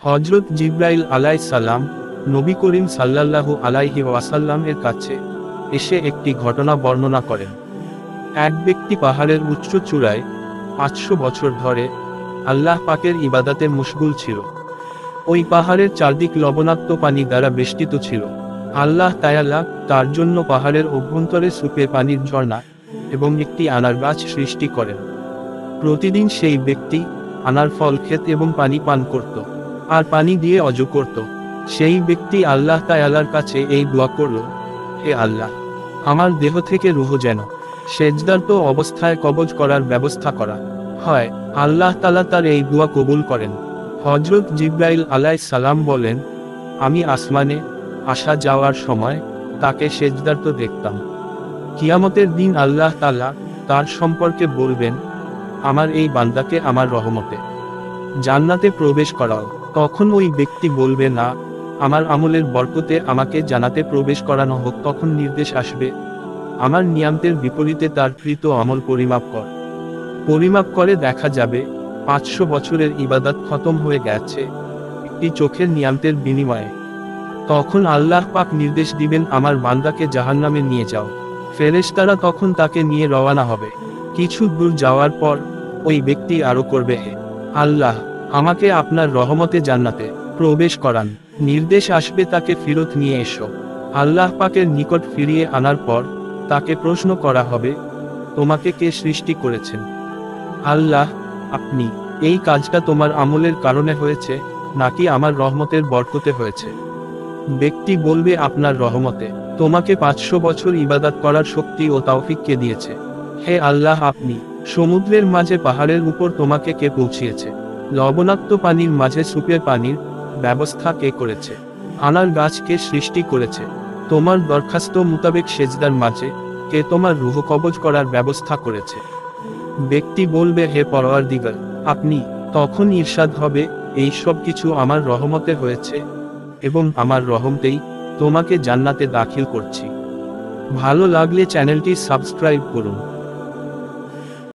হযরত জিবরাইল আলাইহিস সালাম নবী করিম সাল্লাল্লাহু আলাইহি ওয়াসাল্লাম এর কাছে এসে একটি ঘটনা বর্ণনা করেন। এক ব্যক্তি পাহাড়ের উচ্চ চূড়ায় 500 বছর ধরে আল্লাহ পাকের ইবাদতে মশগুল ছিল। ওই পাহাড়ের চারদিক লবণাক্ত পানি দ্বারা বেষ্টিত ছিল। আল্লাহ তাআলা তার জন্য পাহাড়ের অভ্যন্তরে সুপে পানির ঝর্ণা এবং একটি আনার গাছ সৃষ্টি করেন। প্রতিদিন সেই ব্যক্তি আনার ফল খেত এবং পানি পান করত, আর পানি দিয়ে অজু করত। সেই ব্যক্তি আল্লাহ তাআলার কাছে এই দোয়া করল, হে আল্লাহ, আমার দেহ থেকে রূহ যেন সেজদারত অবস্থায় কবজ করার ব্যবস্থা করা হয়। আল্লাহ তাআলা তার এই দোয়া কবুল করেন। হযরত জিবরাইল আলাইহিস সালাম বলেন, আমি আসমানে আসা যাওয়ার সময় তাকে সেজদারত দেখতাম। কিয়ামতের দিন আল্লাহ তাআলা তার সম্পর্কে বলবেন, আমার এই বান্দাকে আমার রহমতে জান্নাতে প্রবেশ করাও। তখন ওই ব্যক্তি বলবে, না, আমার আমলের বরকতে আমাকে জান্নাতে প্রবেশ করানো হোক। তখন নির্দেশ আসবে, আমার নিয়ামতের বিপরীতে তার কৃত আমল পরিমাপ কর। পরিমাপ করে দেখা যাবে 500 বছরের ইবাদত খতম হয়ে গেছে একটি চোখের নিয়ামতের বিনিময়ে। তখন আল্লাহ পাক নির্দেশ দিবেন, আমার বান্দাকে জাহান্নামে নিয়ে যাও। ফেরেশতারা তখন তাকে নিয়ে রওনা হবে। কিছু দূর যাওয়ার পর ওই ব্যক্তি আরো করবে, হে আল্লাহ, আমাকে আপনার রহমতে জান্নাতে প্রবেশ করান। নির্দেশ আসবে, তাকে ফিরত নিয়ে এসো। আল্লাহ পাকের নিকট ফিরিয়ে আনার পর তাকে প্রশ্ন করা হবে, তোমাকে কে সৃষ্টি করেছেন? আল্লাহ, আপনি। এই কাজটা তোমার আমলের কারণে হয়েছে নাকি আমার রহমতের বরকতে হয়েছে? ব্যক্তি বলবে, আপনার রহমতে। তোমাকে 500 বছর ইবাদত করার শক্তি ও তৌফিক কে দিয়েছে? হে আল্লাহ, আপনি। সমুদ্রের মাঝে পাহাড়ের উপর তোমাকে কে পৌঁছিয়েছে? লবণাক্ত পানির মাঝে সুপের পানির ব্যবস্থা কে করেছে? আনার গাছ কে সৃষ্টি করেছে? তোমার দরখাস্ত মোতাবেক সেজদার মাঝে কে তোমার রূহ কবজ করার ব্যবস্থা করেছে? ব্যক্তি বলবে, হে পরওয়ারদিগার, আপনি। তখন ইরশাদ হবে, এই সব কিছু আমার রহমতে হয়েছে এবং আমার রহমতেই তোমাকে জান্নাতে দাখিল করছি। ভালো লাগলে চ্যানেলটি সাবস্ক্রাইব করুন।